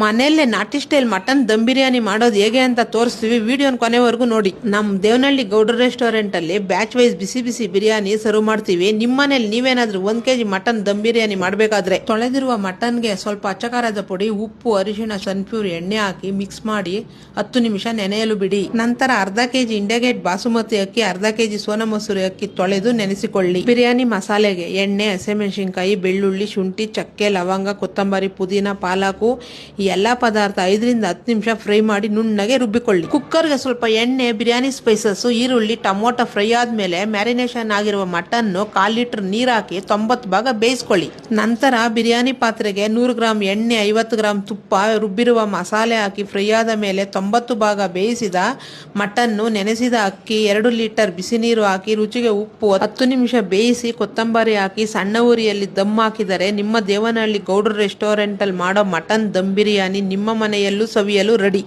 ಮನೆಯಲ್ಲೇ ನಾಟಿ style mutton dum biryani ಮಾಡೋದು ಹೇಗೆ ಅಂತ ತೋರಿಸ್ತೀವಿ. ವಿಡಿಯೋನ ಕೊನೆವರೆಗೂ ನೋಡಿ. ನಮ್ಮ ದೇವನಹಳ್ಳಿ ಗೌಡ್ರ ರೆಸ್ಟೋರೆಂಟ್ ಅಲ್ಲಿ ಬ್ಯಾಚ್ ವೈಸ್ ಬಿಸಿ ಬಿಸಿ ಬಿರಿಯಾನಿ ಸರ್ವ್ ಮಾಡ್ತೀವಿ. ನಿಮ್ಮ ಮನೇಲಿ ನೀವೇನಾದ್ರೂ 1 kg ಮಟನ್ ದಮ್ ಬಿರಿಯಾನಿ ಮಾಡಬೇಕಾದ್ರೆ ತೊಳೆದಿರುವ ಮಟನ್ಗೆ ಸ್ವಲ್ಪ ಅಚ್ಚಕಾರದ ಪುಡಿ, ಉಪ್ಪು, ಅರಿಶಿಣ, ಸನ್ಫ್ಯೂರ್ ಎಣ್ಣೆ ಹಾಕಿ ಮಿಕ್ಸ್ ಮಾಡಿ 10 ನಿಮಿಷ ನೆನೆಯಲು ಬಿಡಿ. ನಂತರ ಅರ್ಧ kg ಇಂಡಿಯಾ ಗೇಟ್ ಬಾಸುಮತಿ ಅಕ್ಕಿ, ಅರ್ಧ kg ಸೋನಾ ಮಸೂರಿ ಅಕ್ಕಿ ತೊಳೆದು ನೆನೆಸಿಕೊಳ್ಳಿ. ಬಿರಿಯಾನಿ ಮಸಾಲೆಗೆ ಎಣ್ಣೆ, ಹಸಿಮೆಣಸಿನಕಾಯಿ, ಬೆಳ್ಳುಳ್ಳಿ, ಶುಂಠಿ, ಚಕ್ಕೆ, ಲವಂಗ, ಕೊತ್ತಂಬರಿ, ಪುದೀನ, ಪಾಲಾಕು ಈ ಎಲ್ಲಾ ಪದಾರ್ಥ 5 ರಿಂದ 10 ನಿಮಿಷ ಫ್ರೈ ಮಾಡಿ ನುಣ್ಣಗೆ ರುಬ್ಬಿಕೊಳ್ಳಿ. ಕುಕ್ಕರ್ಗೆ ಸ್ವಲ್ಪ ಎಣ್ಣೆ, ಬಿರಿಯಾನಿ ಸ್ಪೈಸಸ್, ಈರುಳ್ಳಿ, ಟೊಮೊಟೊ ಫ್ರೈ ಆದ್ಮೇಲೆ ಮ್ಯಾರಿನೇಷನ್ ಆಗಿರುವ ಮಟನ್ 1/4 ಲೀಟರ್ ನೀರ್ ಹಾಕಿ 90 ಭಾಗ ಬೇಯಿಸ್ಕೊಳ್ಳಿ. ನಂತರ ಬಿರಿಯಾನಿ ಪಾತ್ರೆಗೆ 100 ಗ್ರಾಂ ಎಣ್ಣೆ, 50 ಗ್ರಾಂ ತುಪ್ಪ, ರುಬ್ಬಿರುವ ಮಸಾಲೆ ಹಾಕಿ ಫ್ರೈ ಆದ ಮೇಲೆ 90 ಭಾಗ ಬೇಯಿಸಿದ ಮಟನ್ನು, ನೆನೆಸಿದ ಅಕ್ಕಿ, 2 ಲೀಟರ್ ಬಿಸಿ ನೀರು ಹಾಕಿ ರುಚಿಗೆ ಉಪ್ಪು 10 ನಿಮಿಷ ಬೇಯಿಸಿ ಕೊತ್ತಂಬರಿ ಹಾಕಿ ಸಣ್ಣ ಉರಿಯಲ್ಲಿ ದಮ್ ಹಾಕಿದರೆ ನಿಮ್ಮ ದೇವನಹಳ್ಳಿ ಗೌಡ್ರ ರೆಸ್ಟೋರೆಂಟ್ ಅಲ್ಲಿ ಮಾಡೋ ಮಟನ್ ದಮ್ ಬಿರಿಯಾನಿ ನಿಮ್ಮ ಮನೆಯಲ್ಲೂ ಸವಿಯಲು ರೆಡಿ.